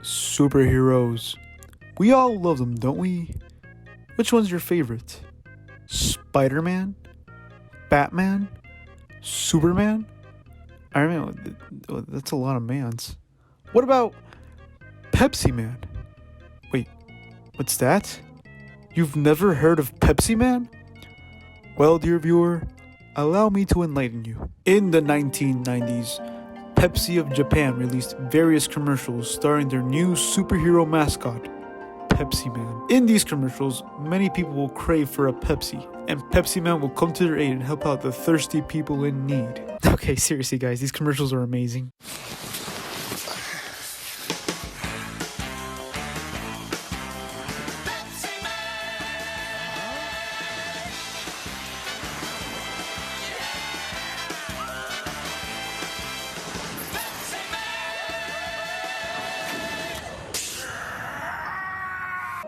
Superheroes. We all love them, don't we? Which one's your favorite? Spider-Man? Batman? Superman? Iron Man? That's a lot of mans. What about Pepsi Man? Wait, what's that? You've never heard of Pepsi Man? Well, dear viewer, allow me to enlighten you. In the 1990s, Pepsi of Japan released various commercials starring their new superhero mascot, Pepsi Man. In these commercials, many people will crave for a Pepsi, and Pepsi Man will come to their aid and help out the thirsty people in need. Okay, seriously guys, these commercials are amazing.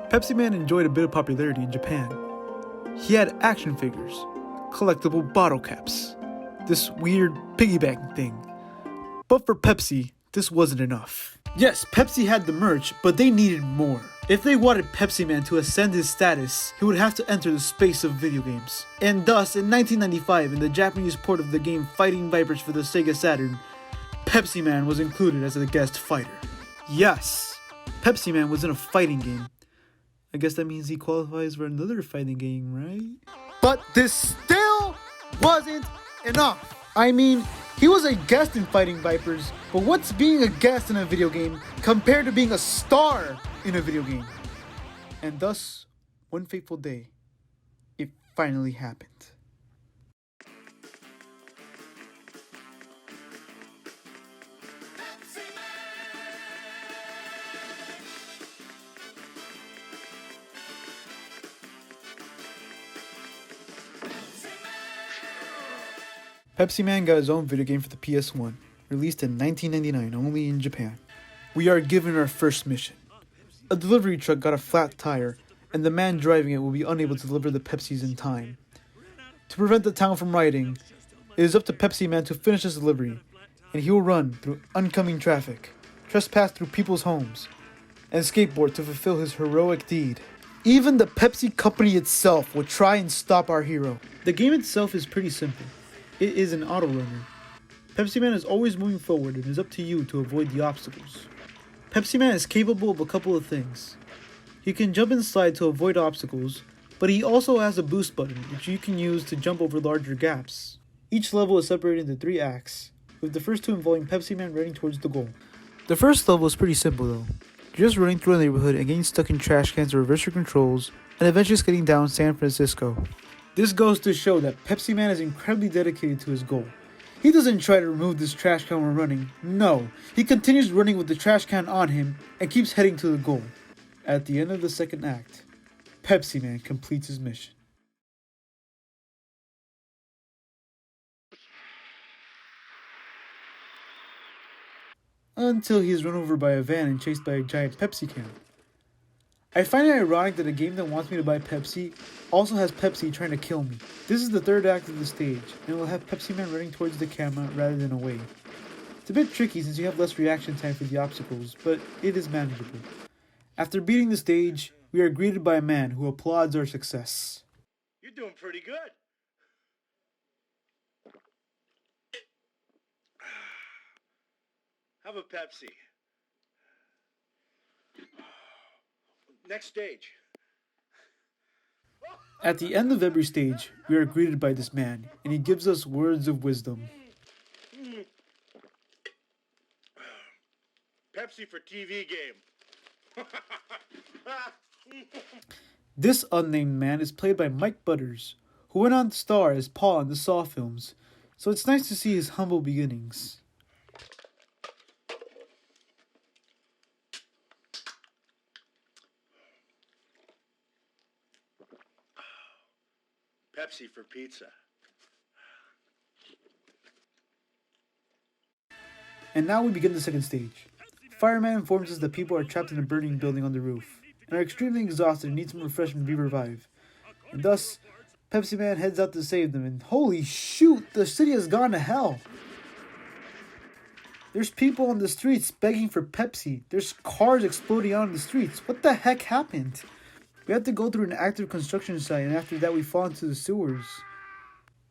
Pepsi Man enjoyed a bit of popularity in Japan. He had action figures, collectible bottle caps, this weird piggyback thing. But for Pepsi, this wasn't enough. Yes, Pepsi had the merch, but they needed more. If they wanted Pepsi Man to ascend his status, he would have to enter the space of video games. And thus, in 1995, in the Japanese port of the game Fighting Vipers for the Sega Saturn, Pepsi Man was included as a guest fighter. Yes, Pepsi Man was in a fighting game. I guess that means he qualifies for another fighting game, right? But this still wasn't enough. I mean, he was a guest in Fighting Vipers, but what's being a guest in a video game compared to being a star in a video game? And thus, one fateful day, it finally happened. Pepsi Man got his own video game for the PS1, released in 1999 only in Japan. We are given our first mission. A delivery truck got a flat tire, and the man driving it will be unable to deliver the Pepsis in time. To prevent the town from rioting, it is up to Pepsi Man to finish his delivery, and he will run through oncoming traffic, trespass through people's homes, and skateboard to fulfill his heroic deed. Even the Pepsi company itself will try and stop our hero. The game itself is pretty simple. It is an auto runner. Pepsi Man is always moving forward and it is up to you to avoid the obstacles. Pepsi Man is capable of a couple of things. He can jump and slide to avoid obstacles, but he also has a boost button which you can use to jump over larger gaps. Each level is separated into 3 acts, with the first 2 involving Pepsi Man running towards the goal. The first level is pretty simple though. You're just running through a neighborhood and getting stuck in trash cans to reverse your controls, and eventually skating down San Francisco. This goes to show that Pepsi Man is incredibly dedicated to his goal. He doesn't try to remove this trash can while running. No, he continues running with the trash can on him and keeps heading to the goal. At the end of the second act, Pepsi Man completes his mission. Until he is run over by a van and chased by a giant Pepsi can. I find it ironic that a game that wants me to buy Pepsi also has Pepsi trying to kill me. This is the third act of the stage, and it will have Pepsi Man running towards the camera rather than away. It's a bit tricky since you have less reaction time for the obstacles, but it is manageable. After beating the stage, we are greeted by a man who applauds our success. You're doing pretty good. Have a Pepsi. Next stage. At the end of every stage, we are greeted by this man, and he gives us words of wisdom. Pepsi for TV game. This unnamed man is played by Mike Butters, who went on to star as Paul in the Saw films, so it's nice to see his humble beginnings. Pepsi for pizza. And now we begin the second stage. Fireman informs us that people are trapped in a burning building on the roof, and are extremely exhausted and need some refreshment to be revived. And thus, Pepsi Man heads out to save them, and holy shoot, the city has gone to hell! There's people on the streets begging for Pepsi. There's cars exploding out on the streets. What the heck happened? We have to go through an active construction site, and after that we fall into the sewers.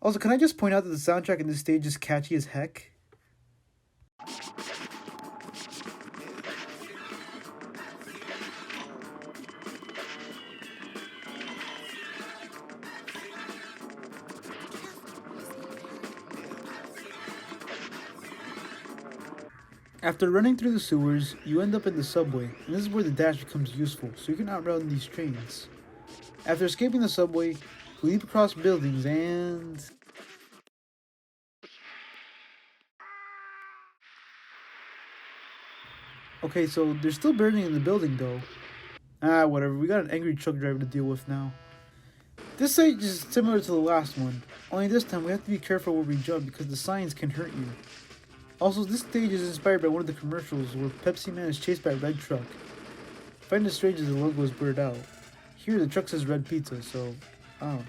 Also, can I just point out that the soundtrack in this stage is catchy as heck? After running through the sewers, you end up in the subway, and this is where the dash becomes useful, so you can outrun these trains. After escaping the subway, you leap across buildings and... Okay, so they're still burning in the building though. Whatever, we got an angry truck driver to deal with now. This stage is similar to the last one, only this time we have to be careful where we jump because the signs can hurt you. Also, this stage is inspired by one of the commercials where Pepsi Man is chased by a red truck. I find it strange that the logo is blurred out. Here the truck says red pizza, so I don't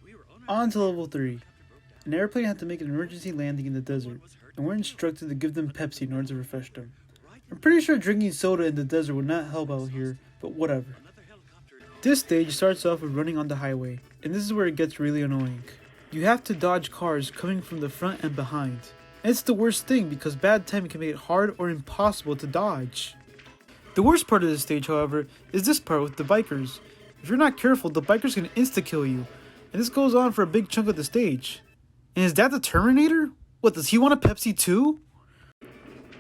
know. On to level 3. An airplane had to make an emergency landing in the desert, and we're instructed to give them Pepsi in order to refresh them. I'm pretty sure drinking soda in the desert would not help out here, but whatever. This stage starts off with running on the highway, and this is where it gets really annoying. You have to dodge cars coming from the front and behind. And it's the worst thing because bad timing can make it hard or impossible to dodge. The worst part of this stage, however, is this part with the bikers. If you're not careful, the bikers can insta-kill you, and this goes on for a big chunk of the stage. And is that the Terminator? What, does he want a Pepsi too?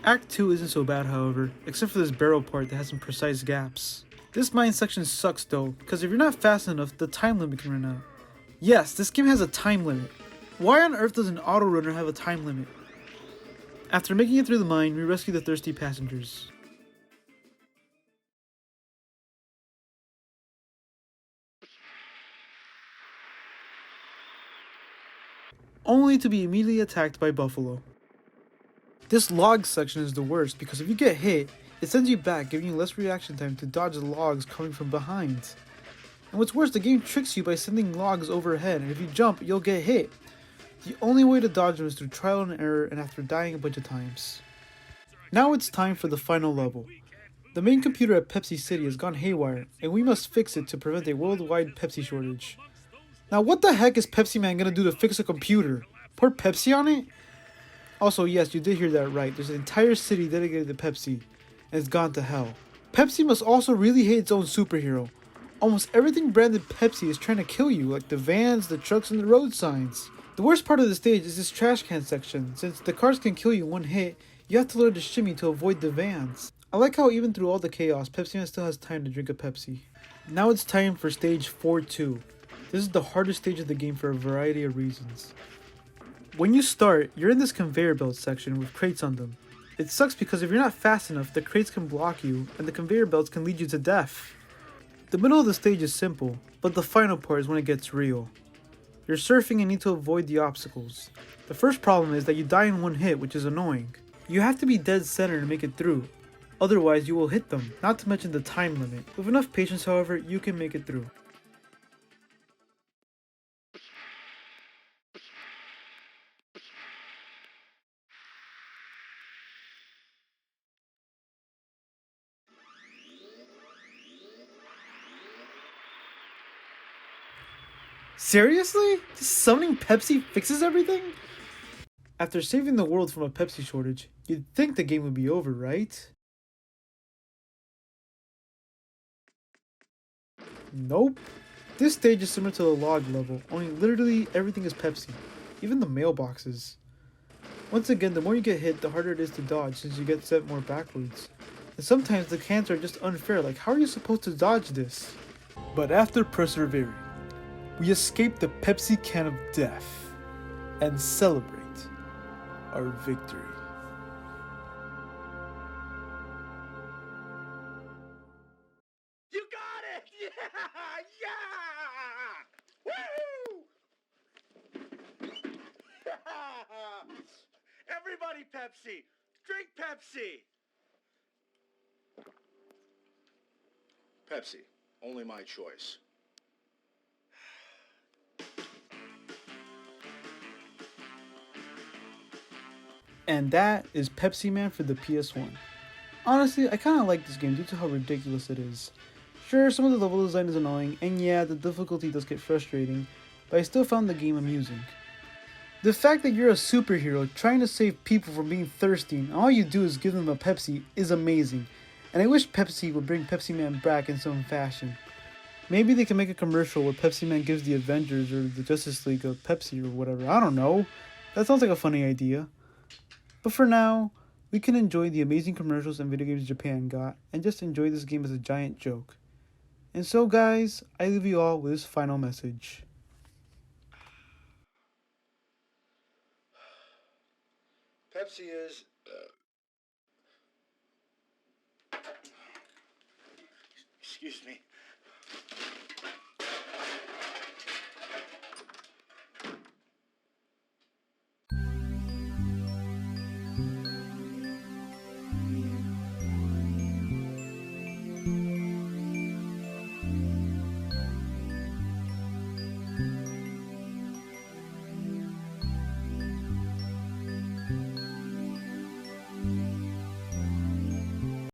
Act 2 isn't so bad, however, except for this barrel part that has some precise gaps. This mine section sucks though, because if you're not fast enough, the time limit can run out. Yes, this game has a time limit. Why on earth does an auto runner have a time limit? After making it through the mine, we rescue the thirsty passengers. Only to be immediately attacked by buffalo. This log section is the worst because if you get hit, it sends you back, giving you less reaction time to dodge the logs coming from behind. And what's worse, the game tricks you by sending logs overhead, and if you jump, you'll get hit. The only way to dodge them is through trial and error and after dying a bunch of times. Now it's time for the final level. The main computer at Pepsi City has gone haywire, and we must fix it to prevent a worldwide Pepsi shortage. Now what the heck is Pepsi Man gonna do to fix a computer? Pour Pepsi on it? Also, yes, you did hear that right. There's an entire city dedicated to Pepsi, and it's gone to hell. Pepsi must also really hate its own superhero. Almost everything branded Pepsi is trying to kill you, like the vans, the trucks, and the road signs. The worst part of the stage is this trash can section. Since the cars can kill you in one hit, you have to learn to shimmy to avoid the vans. I like how even through all the chaos, Pepsi Man still has time to drink a Pepsi. Now it's time for stage 4-2. This is the hardest stage of the game for a variety of reasons. When you start, you're in this conveyor belt section with crates on them. It sucks because if you're not fast enough, the crates can block you, and the conveyor belts can lead you to death. The middle of the stage is simple, but the final part is when it gets real. You're surfing and need to avoid the obstacles. The first problem is that you die in one hit, which is annoying. You have to be dead center to make it through, otherwise you will hit them, not to mention the time limit. With enough patience, however, you can make it through. Seriously? Just summoning Pepsi fixes everything? After saving the world from a Pepsi shortage, you'd think the game would be over, right? Nope. This stage is similar to the log level, only literally everything is Pepsi, even the mailboxes. Once again, the more you get hit, the harder it is to dodge since you get set more backwards. And sometimes the cans are just unfair, like how are you supposed to dodge this? But after persevering, we escape the Pepsi can of death and celebrate our victory. You got it! Yeah! Woo! Everybody Pepsi! Drink Pepsi! Pepsi. Only my choice. And that is Pepsiman for the PS1. Honestly, I kinda like this game due to how ridiculous it is. Sure, some of the level design is annoying, and yeah, the difficulty does get frustrating, but I still found the game amusing. The fact that you're a superhero trying to save people from being thirsty and all you do is give them a Pepsi is amazing, and I wish Pepsi would bring Pepsi Man back in some fashion. Maybe they can make a commercial where Pepsi Man gives the Avengers or the Justice League a Pepsi or whatever, I don't know. That sounds like a funny idea. But for now, we can enjoy the amazing commercials and video games Japan got and just enjoy this game as a giant joke. And so guys, I leave you all with this final message. Pepsi is. Excuse me.